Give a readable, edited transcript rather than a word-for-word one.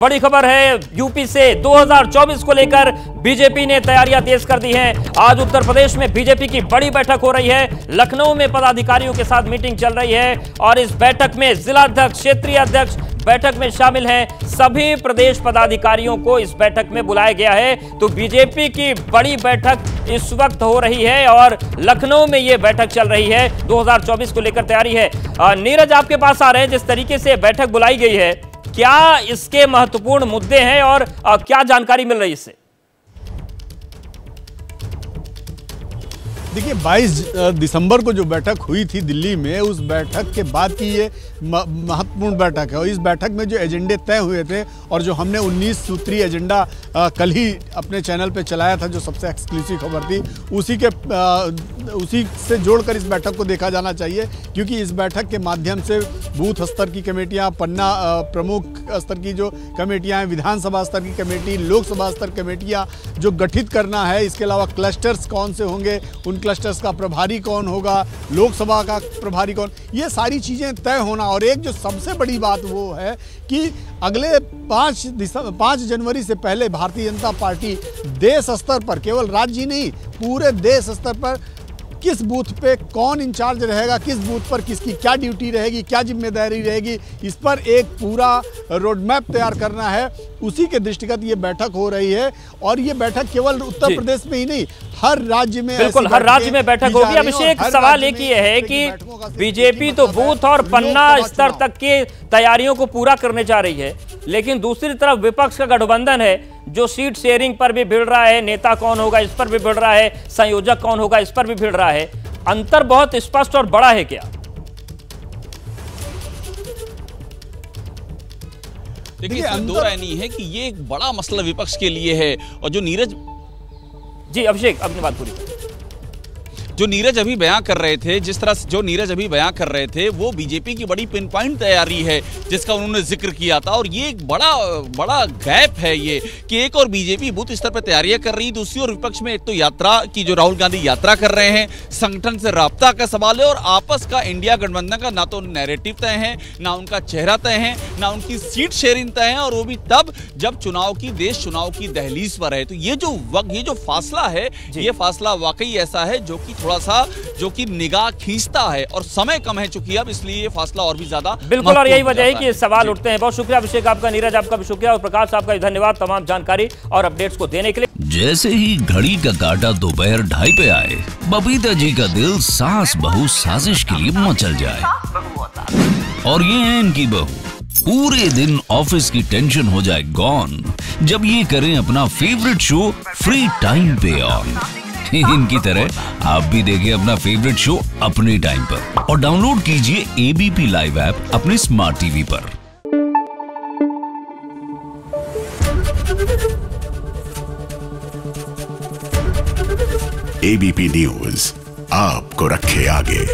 बड़ी खबर है यूपी से 2024 को लेकर बीजेपी ने तैयारियां तेज कर दी हैं। आज उत्तर प्रदेश में बीजेपी की बड़ी बैठक हो रही है। लखनऊ में पदाधिकारियों के साथ मीटिंग चल रही है और इस बैठक में जिलाध्यक्ष, क्षेत्रीय अध्यक्ष बैठक में शामिल हैं। सभी प्रदेश पदाधिकारियों को इस बैठक में बुलाया गया है। तो बीजेपी की बड़ी बैठक इस वक्त हो रही है और लखनऊ में यह बैठक चल रही है। 2024 को लेकर तैयारी है। नीरज, आपके पास आ रहे हैं। जिस तरीके से बैठक बुलाई गई है, क्या इसके महत्वपूर्ण मुद्दे हैं और क्या जानकारी मिल रही है इससे? देखिए, 22 दिसंबर को जो बैठक हुई थी दिल्ली में, उस बैठक के बाद की ये महत्वपूर्ण बैठक है। और इस बैठक में जो एजेंडे तय हुए थे और जो हमने 19 सूत्री एजेंडा कल ही अपने चैनल पे चलाया था, जो सबसे एक्सक्लूसिव खबर थी, उसी से जोड़कर इस बैठक को देखा जाना चाहिए। क्योंकि इस बैठक के माध्यम से बूथ स्तर की कमेटियाँ, पन्ना प्रमुख स्तर की जो कमेटियाँ हैं, विधानसभा स्तर की कमेटी, लोकसभा स्तर कमेटियाँ जो गठित करना है, इसके अलावा क्लस्टर्स कौन से होंगे, उन क्लस्टर्स का प्रभारी कौन होगा, लोकसभा का प्रभारी कौन, ये सारी चीज़ें तय होना। और एक जो सबसे बड़ी बात वो है कि अगले 5 जनवरी से पहले भारतीय जनता पार्टी देश स्तर पर, केवल राज्य ही नहीं, पूरे देश स्तर पर किस बूथ पे कौन इंचार्ज रहेगा, किस बूथ पर किसकी क्या ड्यूटी रहेगी, क्या जिम्मेदारी रहेगी, इस पर एक पूरा रोड मैप तैयार करना है। उसी के दृष्टिगत ये बैठक हो रही है। और ये बैठक केवल उत्तर प्रदेश में ही नहीं, हर राज्य में, बिल्कुल हर राज्य में बैठक होगी। अभिषेक, सवाल एक ही है कि बीजेपी तो बूथ और पन्ना स्तर तक की तैयारियों को पूरा करने जा रही है, लेकिन दूसरी तरफ विपक्ष का गठबंधन है जो सीट शेयरिंग पर भी भिड़ रहा है, नेता कौन होगा इस पर भी भिड़ रहा है, संयोजक कौन होगा इस पर भी भिड़ रहा है। अंतर बहुत स्पष्ट और बड़ा है क्या? देखिए, इसमें दो राय नहीं है कि ये एक बड़ा मसला विपक्ष के लिए है। और जो नीरज जी, अभिषेक अपनी बात पूरी करें। जो नीरज अभी बयां कर रहे थे, जिस तरह से जो नीरज अभी बयां कर रहे थे, वो बीजेपी की बड़ी पिन पॉइंट तैयारी है जिसका उन्होंने जिक्र किया था। और ये एक बड़ा गैप है ये कि एक और बीजेपी बूथ स्तर पर तैयारियां कर रही है, दूसरी और विपक्ष में एक तो यात्रा की, जो राहुल गांधी यात्रा कर रहे हैं, संगठन से राब्ता का सवाल है और आपस का इंडिया गठबंधन का ना तो नैरेटिव तय है, ना उनका चेहरा तय है, ना उनकी सीट शेयरिंग तय है, और वो भी तब जब देश चुनाव की दहलीज पर है। तो ये जो फासला है, ये फासला वाकई ऐसा है जो कि निगाह खींचता है और समय कम है चूंकि अब, इसलिए ये फासला और भी ज्यादा बिल्कुल। और यही वजह है कि सवाल उठते हैं। बहुत शुक्रिया अभिषेक आपका, नीरज आपका भी शुक्रिया और प्रकाश आपका भी धन्यवाद तमाम जानकारी और अपडेट्स को देने के लिए। जैसे ही घड़ी का काटा दोपहर 2:30 पे आए, बबीता जी का दिल सास बहू साजिश के लिए मचल जाए। और ये है इनकी बहू, पूरे दिन ऑफिस की टेंशन हो जाए गॉन जब ये करें अपना फेवरेट शो फ्री टाइम पे ऑन। इनकी तरह आप भी देखिए अपना फेवरेट शो अपने टाइम पर और डाउनलोड कीजिए एबीपी लाइव ऐप अपने स्मार्ट टीवी पर। एबीपी न्यूज आपको रखे आगे।